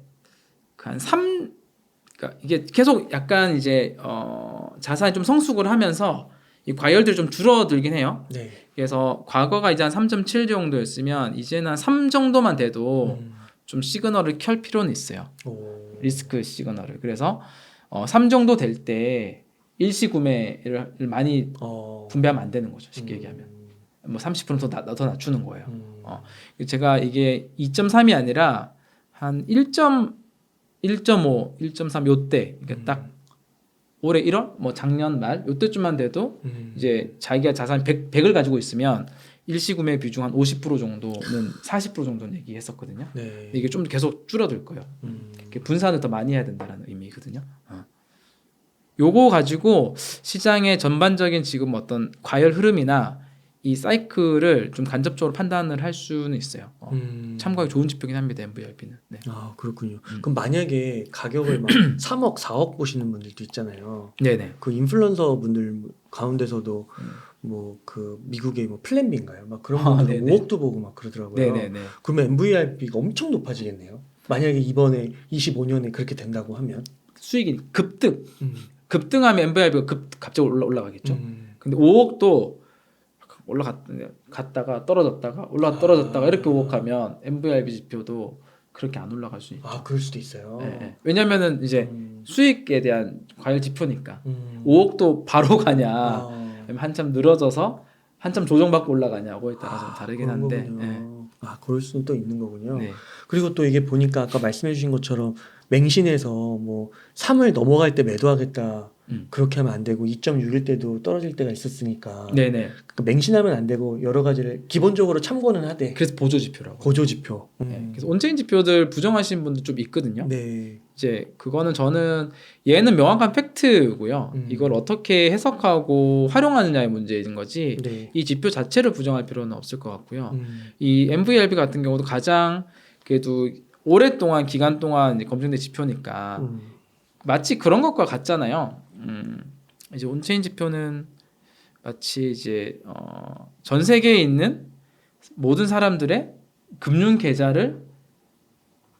한 3, 그러니까 이게 계속 약간 이제 자산이 좀 성숙을 하면서 이 과열들이 좀 줄어들긴 해요. 네. 그래서 과거가 이제 한 3.7 정도였으면 이제는 한 3 정도만 돼도 좀 시그널을 켤 필요는 있어요. 오. 리스크 시그널을. 그래서 3 정도 될 때 일시 구매를 많이 분배하면 안 되는 거죠. 쉽게 얘기하면. 뭐 30%더 낮추는 거예요. 제가 이게 2.3이 아니라 한 1.5, 1.3 요때 그러니까 딱 올해 1월, 뭐 작년 말 요때쯤만 돼도 이제 자기가 자산 100을 가지고 있으면 일시 구매 비중 한 50% 정도는 40% 정도는 얘기했었거든요. 네. 이게 좀 계속 줄어들 거예요. 분산을 더 많이 해야 된다는 의미거든요. 요거 가지고 시장의 전반적인 지금 어떤 과열 흐름이나 이 사이클을 좀 간접적으로 판단을 할 수는 있어요. 참고하기 좋은 지표긴 합니다. MVRB는. 네. 아 그렇군요. 그럼 만약에 가격을 막 3억, 4억 보시는 분들도 있잖아요. 네네. 그 인플루언서 분들 가운데서도 뭐 그 미국의 뭐 플랜비인가요? 막 그런 분들 네네. 5억도 보고 막 그러더라고요. 네네네. 그러면 MVRB가 엄청 높아지겠네요. 만약에 이번에 25년에 그렇게 된다고 하면 수익이 급등하면 MVRB가 갑자기 올라가겠죠. 근데 5억도 올라갔다가 떨어졌다가 떨어졌다가 이렇게 5억 하면 MVRB 지표도 그렇게 안 올라갈 수 있죠. 아 그럴 수도 있어요. 네. 왜냐면은 이제 수익에 대한 과열 지표니까 5억도 바로 가냐 아니면 한참 늘어져서 한참 조정받고 올라가냐고에 따라서 다르긴 한데 아 그럴 수는 또 있는 거군요. 네. 그리고 또 이게 보니까 아까 말씀해 주신 것처럼 맹신에서 뭐 3을 넘어갈 때 매도하겠다 그렇게 하면 안 되고 2.6일 때도 떨어질 때가 있었으니까 네네. 그러니까 맹신하면 안 되고 여러 가지를 기본적으로 참고는 하되 그래서 보조 지표라고. 보조 지표. 네. 그래서 온체인 지표들 부정하시는 분들 좀 있거든요. 네. 이제 그거는 저는 얘는 명확한 팩트고요. 이걸 어떻게 해석하고 활용하느냐의 문제인 거지. 네. 이 지표 자체를 부정할 필요는 없을 것 같고요. 이 MVRB 같은 경우도 가장 그래도 오랫동안 기간 동안 이제 검증된 지표니까 마치 그런 것과 같잖아요. 이제 온체인 지표는 마치 이제 전 세계에 있는 모든 사람들의 금융 계좌를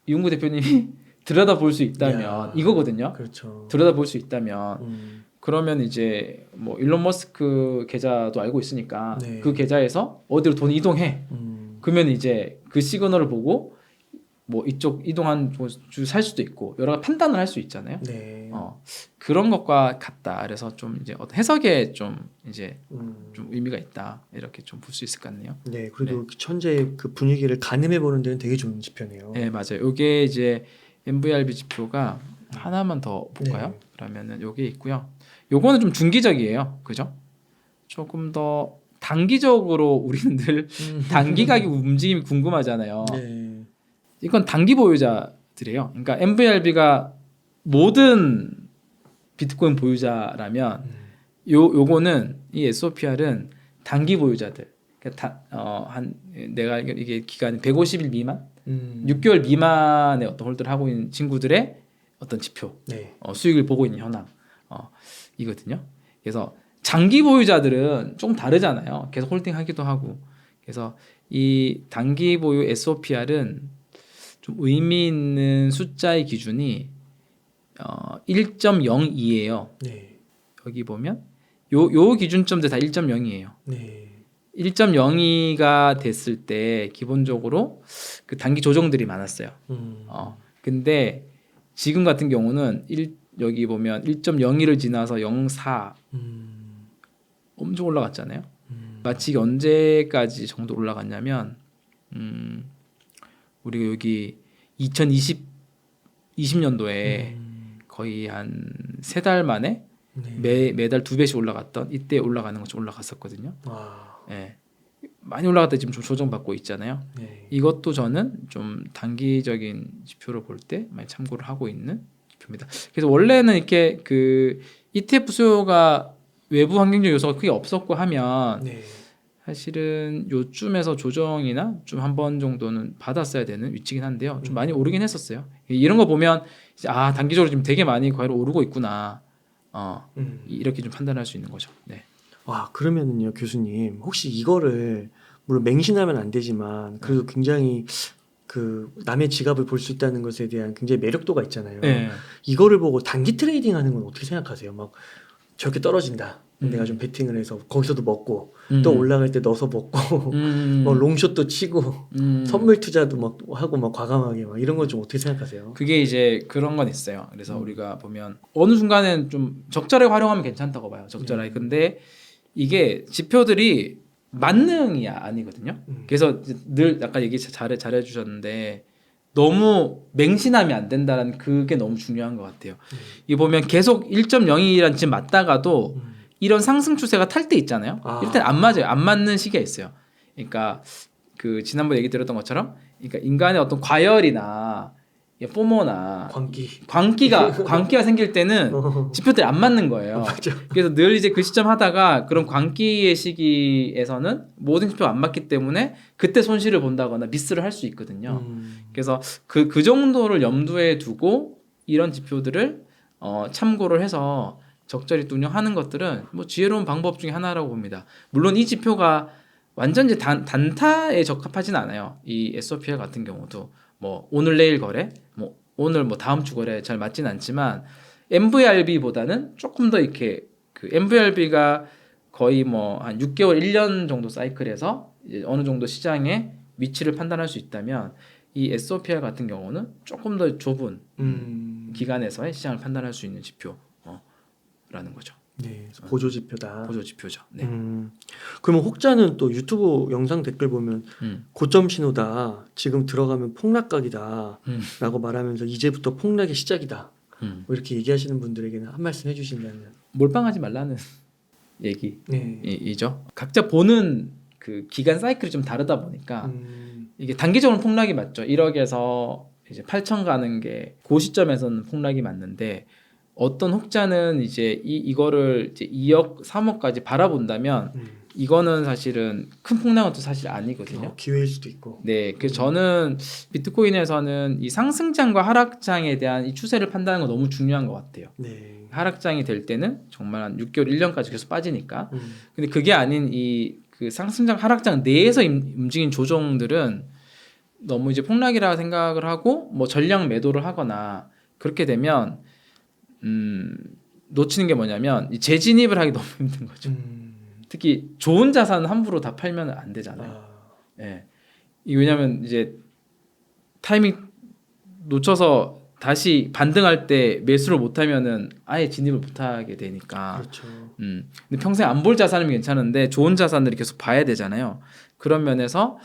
이용구 대표님이 들여다볼 수 있다면 이거거든요. 그렇죠. 들여다볼 수 있다면 그러면 이제 뭐 일론 머스크 계좌도 알고 있으니까 네. 그 계좌에서 어디로 돈 이동해. 그러면 이제 그 시그널을 보고 뭐 이쪽 이동한 주 살 수도 있고 여러 가지 판단을 할 수 있잖아요. 네. 그런 것과 같다. 그래서 좀 이제 어떤 해석에 좀 이제 좀 의미가 있다. 이렇게 좀 볼 수 있을 것 같네요. 네, 그래도 현재 그 분위기를 가늠해 보는 데는 되게 좋은 지표네요. 네, 맞아요. 이게 이제 MVRB 지표가 하나만 더 볼까요? 네. 그러면은 요게 있고요. 요거는 좀 중기적이에요. 그죠? 조금 더 단기적으로 우리는 늘 단기 가격 움직임이 궁금하잖아요. 네. 이건 단기 보유자들이에요. 그러니까 MVRB가 모든 비트코인 보유자라면 요거는 이 SOPR은 단기 보유자들. 그러니까 내가 이게 기간이 150일 미만, 6개월 미만의 어떤 홀드를 하고 있는 친구들의 어떤 지표, 네. 수익을 보고 있는 현황, 이거든요. 그래서 장기 보유자들은 좀 다르잖아요. 계속 홀딩하기도 하고. 그래서 이 단기 보유 SOPR은 좀 의미 있는 숫자의 기준이 1.02예요. 네. 여기 보면 요 기준점들 다 1.0이에요. 네. 1.02가 됐을 때 기본적으로 그 단기 조정들이 많았어요. 근데 지금 같은 경우는 여기 보면 1.02를 지나서 0.4 엄청 올라갔잖아요. 마치 이게 언제까지 정도 올라갔냐면 우리가 여기 2020년도에 거의 한 3달 만에 매달 2배씩 올라갔던 이때 올라가는 것좀 올라갔었거든요. 와. 예. 많이 올라갔다 지금 좀 조정받고 있잖아요. 네. 이것도 저는 좀 단기적인 지표로 볼 때 많이 참고를 하고 있는 지표입니다. 그래서 원래는 이렇게 그 ETF 수요가 외부 환경적 요소가 크게 없었고 하면 네. 사실은 요쯤에서 조정이나 좀 한 번 정도는 받았어야 되는 위치긴 한데요. 좀 많이 오르긴 했었어요. 이런 거 보면 이제 단기적으로 지금 되게 많이 과외로 오르고 있구나. 이렇게 좀 판단할 수 있는 거죠. 네. 와, 그러면은요, 교수님, 혹시 이거를 물론 맹신하면 안 되지만 그래도 굉장히 그 남의 지갑을 볼 수 있다는 것에 대한 굉장히 매력도가 있잖아요. 네. 이거를 보고 단기 트레이딩 하는 건 어떻게 생각하세요? 막 저렇게 떨어진다. 내가 좀 베팅을 해서 거기서도 먹고 또 올라갈 때 넣어서 먹고 뭐 롱숏도 치고 선물 투자도 막 하고 막 과감하게 막 이런 건 좀 어떻게 생각하세요? 그게 이제 그런 건 있어요. 그래서 우리가 보면 어느 순간엔 좀 적절하게 활용하면 괜찮다고 봐요. 적절하게. 근데 이게 지표들이 만능이야 아니거든요. 그래서 늘 아까 얘기 잘해 주셨는데 너무 맹신하면 안 된다는 그게 너무 중요한 것 같아요. 이 보면 계속 1.02란 지금 맞다가도 이런 상승 추세가 탈 때 있잖아요. 이럴 땐 안 맞아요. 안 맞는 시기가 있어요. 그러니까 그 지난번에 얘기 들었던 것처럼, 그러니까 인간의 어떤 과열이나 포모나 광기가 생길 때는 지표들이 안 맞는 거예요. 그래서 늘 이제 그 시점 하다가 그런 광기의 시기에서는 모든 지표가 안 맞기 때문에 그때 손실을 본다거나 미스를 할 수 있거든요. 그래서 그 정도를 염두에 두고 이런 지표들을 참고를 해서 적절히 운영하는 것들은 뭐 지혜로운 방법 중에 하나라고 봅니다. 물론 이 지표가 완전 이제 단타에 적합하진 않아요. 이 S&P 같은 경우도 뭐 오늘 내일 거래, 뭐 오늘 뭐 다음 주 거래 잘 맞진 않지만 MVRB보다는 조금 더 이렇게 그 MVRB가 거의 뭐 한 6개월, 1년 정도 사이클에서 이제 어느 정도 시장의 위치를 판단할 수 있다면 이 S&P 같은 경우는 조금 더 좁은 기간에서의 시장을 판단할 수 있는 지표라는 거죠. 네, 보조 지표다. 보조 지표죠. 네. 그러면 혹자는 또 유튜브 영상 댓글 보면 고점 신호다. 지금 들어가면 폭락각이다. 라고 말하면서 이제부터 폭락의 시작이다. 뭐 이렇게 얘기하시는 분들에게는 한 말씀 해주신다면. 몰빵하지 말라는 얘기이죠. 각자 보는 그 기간 사이클이 좀 다르다 보니까 이게 단기적으로 폭락이 맞죠. 1억에서 이제 8천 가는 게 그 시점에서는 폭락이 맞는데, 어떤 혹자는 이제 이거를 이제 2억, 3억까지 바라본다면 이거는 사실은 큰 폭락은 또 사실 아니거든요. 기회일 수도 있고. 네, 그래서 저는 비트코인에서는 이 상승장과 하락장에 대한 이 추세를 판단하는 거 너무 중요한 것 같아요. 네. 하락장이 될 때는 정말 한 6개월, 1년까지 계속 빠지니까. 근데 그게 아닌 이 그 상승장, 하락장 내에서 움직인 조정들은 너무 이제 폭락이라 생각을 하고 뭐 전량 매도를 하거나 그렇게 되면 놓치는 게 뭐냐면 이 재진입을 하기 너무 힘든 거죠. 특히 좋은 자산은 함부로 다 팔면 안 되잖아요. 예. 이 왜냐면 이제 타이밍 놓쳐서 다시 반등할 때 매수를 못 하면은 아예 진입을 못 하게 되니까. 그렇죠. 근데 평생 안 볼 자산이면 괜찮은데 좋은 자산들을 계속 봐야 되잖아요. 그런 면에서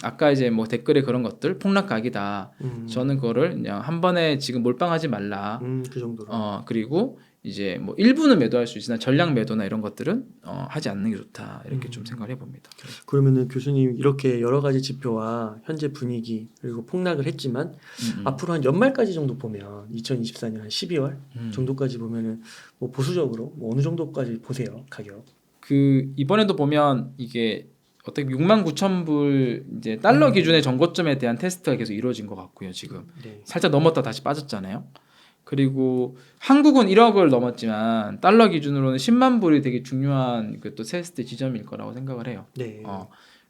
아까 이제 뭐 댓글에 그런 것들 폭락각이다. 저는 그거를 그냥 한 번에 지금 몰빵하지 말라. 그 정도로. 그리고 이제 뭐 일부는 매도할 수 있으나 전량 매도나 이런 것들은 하지 않는 게 좋다. 이렇게 좀 생각을 해봅니다. 그러면은 교수님 이렇게 여러 가지 지표와 현재 분위기 그리고 폭락을 했지만 앞으로 한 연말까지 정도 보면 2024년 한 12월 정도까지 보면은 뭐 보수적으로 뭐 어느 정도까지 보세요 가격? 그 이번에도 보면 이게 어떻게 69,000불 이제 달러 기준의 전고점에 대한 테스트가 계속 이루어진 것 같고요. 지금 살짝 넘었다 다시 빠졌잖아요. 그리고 한국은 1억을 넘었지만 달러 기준으로는 10만 불이 되게 중요한 그 또 테스트 지점일 거라고 생각을 해요. 네.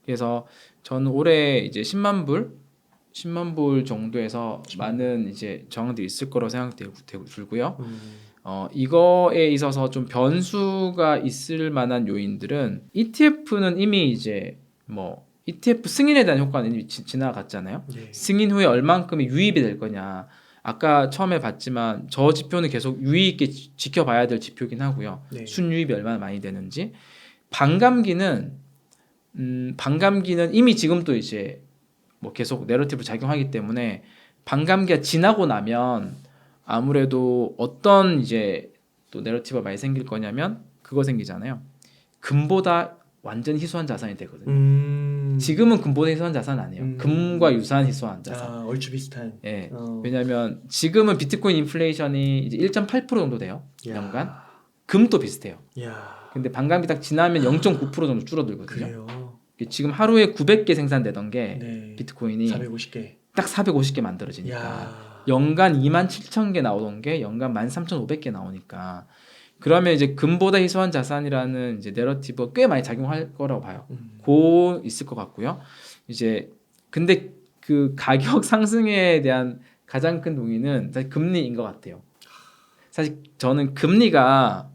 그래서 저는 올해 이제 10만 불 정도에서 많은 이제 저항들이 있을 거라고 들고요. 이거에 있어서 좀 변수가 있을 만한 요인들은 ETF는 이미 이제 뭐 ETF 승인에 대한 효과는 이미 지나갔잖아요. 네. 승인 후에 얼만큼의 유입이 될 거냐. 아까 처음에 봤지만 저 지표는 계속 유의 있게 지켜봐야 될 지표긴 하고요. 네. 순유입이 얼마나 많이 되는지. 반감기는 이미 지금도 이제 뭐 계속 내러티브 작용하기 때문에 반감기가 지나고 나면 아무래도 어떤 이제 또 내러티브가 많이 생길 거냐면 그거 생기잖아요. 금보다 완전 희소한 자산이 되거든요. 지금은 금보다 희소한 자산 아니에요. 금과 유사한 희소한 자산. 얼추 비슷한. 예. 왜냐하면 지금은 비트코인 인플레이션이 이제 1.8% 정도 돼요. 야. 연간. 금도 비슷해요. 야. 근데 반감이 딱 지나면 0.9% 정도 줄어들거든요. 그래요. 지금 하루에 900개 생산되던 게 네. 비트코인이 450개. 딱 450개 만들어지니까 야. 연간 27,000개 나오던 게 연간 13,500개 나오니까 그러면 이제 금보다 희소한 자산이라는 이제 내러티브가 꽤 많이 작용할 거라고 봐요. 고 있을 것 같고요. 이제 근데 그 가격 상승에 대한 가장 큰 동의는 사실 금리인 것 같아요. 사실 저는 금리가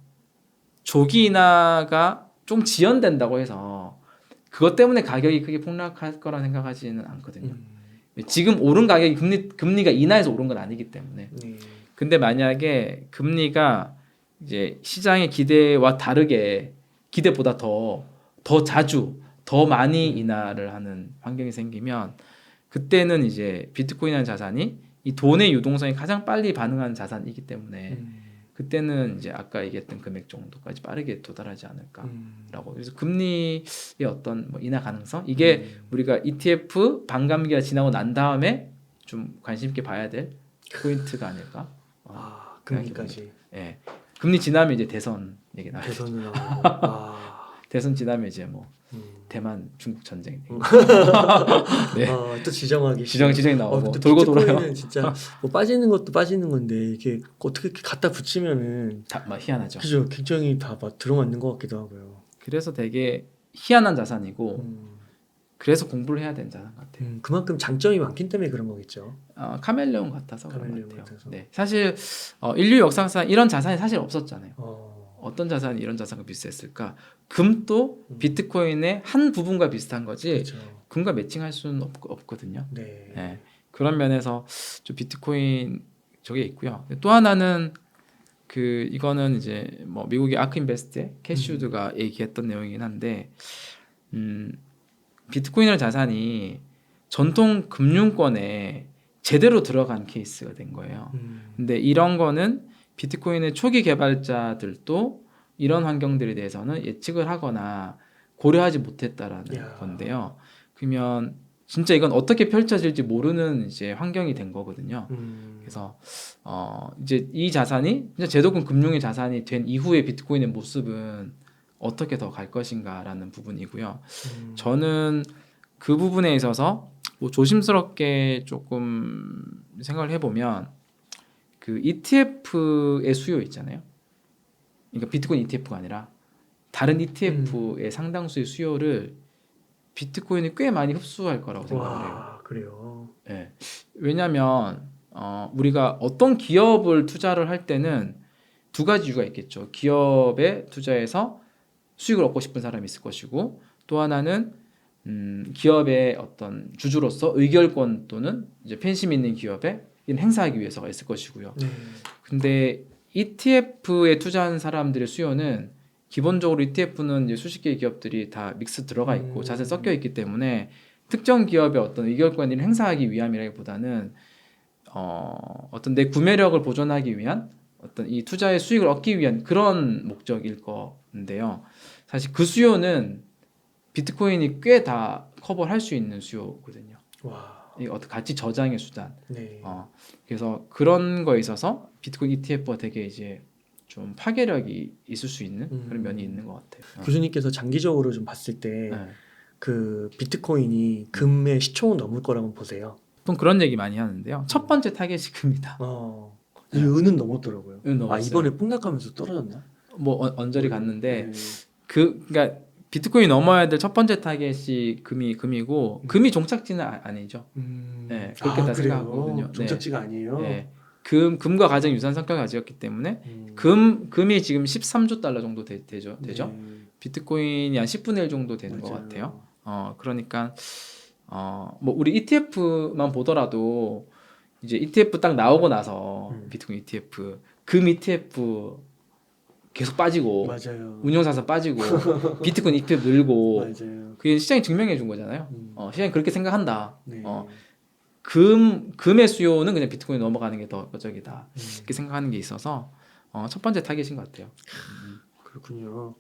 조기 인하가 좀 지연된다고 해서 그것 때문에 가격이 크게 폭락할 거라 생각하지는 않거든요. 지금 오른 가격이 금리가 인하해서 오른 건 아니기 때문에. 근데 만약에 금리가 이제 시장의 기대와 다르게 기대보다 더 자주 더 많이 인하를 하는 환경이 생기면 그때는 이제 비트코인이라는 자산이 이 돈의 유동성이 가장 빨리 반응하는 자산이기 때문에 그때는 이제 아까 얘기했던 금액 정도까지 빠르게 도달하지 않을까라고. 그래서 금리의 어떤 뭐 인하 가능성 이게 우리가 ETF 반감기가 지나고 난 다음에 좀 관심 있게 봐야 될 포인트가 아닐까. 금리까지. 예. 금리 지나면 이제 대선 얘기 나와요. 대선을 하고. 대선 지나면 이제 뭐 대만 중국 전쟁. 네. 또 지정하기. 지정이 나오고 돌고 돌아요. 진짜 뭐 빠지는 것도 빠지는 건데 이게 어떻게 이렇게 갖다 붙이면은 다 막 희한하죠. 그죠. 굉장히 다 막 들어맞는 것 같기도 하고요. 그래서 되게 희한한 자산이고 그래서 공부를 해야 되는 자산 같아요. 그만큼 장점이 많기 때문에 그런 거겠죠. 카멜레온 같아서 그런 카멜레온 것 같아요. 같아서. 네, 사실 인류 역사상 이런 자산이 사실 없었잖아요. 어떤 자산이 이런 자산과 비슷했을까? 금도 비트코인의 한 부분과 비슷한 거지 그렇죠. 금과 매칭할 수는 없거든요. 네. 네, 그런 면에서 좀 비트코인 저게 있고요. 또 하나는 그 이거는 이제 뭐 미국의 아크인베스트의 캐시우드가 얘기했던 내용이긴 한데 비트코인이라는 자산이 전통 금융권에 제대로 들어간 케이스가 된 거예요. 근데 이런 거는 비트코인의 초기 개발자들도 이런 환경들에 대해서는 예측을 하거나 고려하지 못했다라는 건데요. 그러면 진짜 이건 어떻게 펼쳐질지 모르는 이제 환경이 된 거거든요. 그래서 이제 이 자산이 진짜 제도권 금융의 자산이 된 이후의 비트코인의 모습은 어떻게 더 갈 것인가라는 부분이고요. 저는 그 부분에 있어서 뭐 조심스럽게 조금 생각을 해보면 그 ETF의 수요 있잖아요. 그러니까 비트코인 ETF가 아니라 다른 ETF의 상당수의 수요를 비트코인이 꽤 많이 흡수할 거라고 생각을 해요. 그래요. 네. 왜냐하면 우리가 어떤 기업을 투자를 할 때는 두 가지 이유가 있겠죠. 기업에 투자해서 수익을 얻고 싶은 사람이 있을 것이고 또 하나는 기업의 어떤 주주로서 의결권 또는 이제 팬심 있는 기업에 행사하기 위해서가 있을 것이고요. 근데 ETF에 투자하는 사람들의 수요는 기본적으로 ETF는 이제 수십 개의 기업들이 다 믹스 들어가 있고 자세히 섞여 있기 때문에 특정 기업의 어떤 의결권을 행사하기 위함이라기보다는 어떤 내 구매력을 보존하기 위한 어떤 이 투자의 수익을 얻기 위한 그런 목적일 건데요. 사실 그 수요는 비트코인이 꽤 다 커버할 수 있는 수요거든요. 이 어떤 가치 저장의 수단. 그래서 그런 거에 있어서 비트코인 ETF가 되게 이제 좀 파괴력이 있을 수 있는 그런 면이 있는 것 같아요. 교수님께서 장기적으로 좀 봤을 때 그 비트코인이 금의 시총은 넘을 거라고 보세요. 보통 그런 얘기 많이 하는데요. 첫 번째 타겟이 금이다. 이 은은 넘었더라고요. 은 넘었어요. 이번에 폭락하면서 떨어졌나? 뭐 언저리 갔는데 그러니까 비트코인이 넘어야 될 첫 번째 타겟이 금이고 금이 종착지는 아니죠. 네, 그렇게 다 생각하거든요. 종착지가 아니에요. 네. 금과 가장 유사한 성격을 가졌기 때문에 금이 지금 13조 달러 정도 되죠. 비트코인이 한 10분의 1 정도 되는 것 같아요. 그러니까 뭐 우리 ETF만 보더라도 이제 ETF 딱 나오고 나서 비트코인 ETF, 금 ETF 계속 빠지고 운용사서 빠지고 비트코인 ETF 늘고 그게 시장이 증명해 준 거잖아요. 시장이 그렇게 생각한다. 금의 수요는 그냥 비트코인 넘어가는 게 더 효과적이다. 이렇게 생각하는 게 있어서 첫 번째 타겟인 것 같아요. 그렇군요.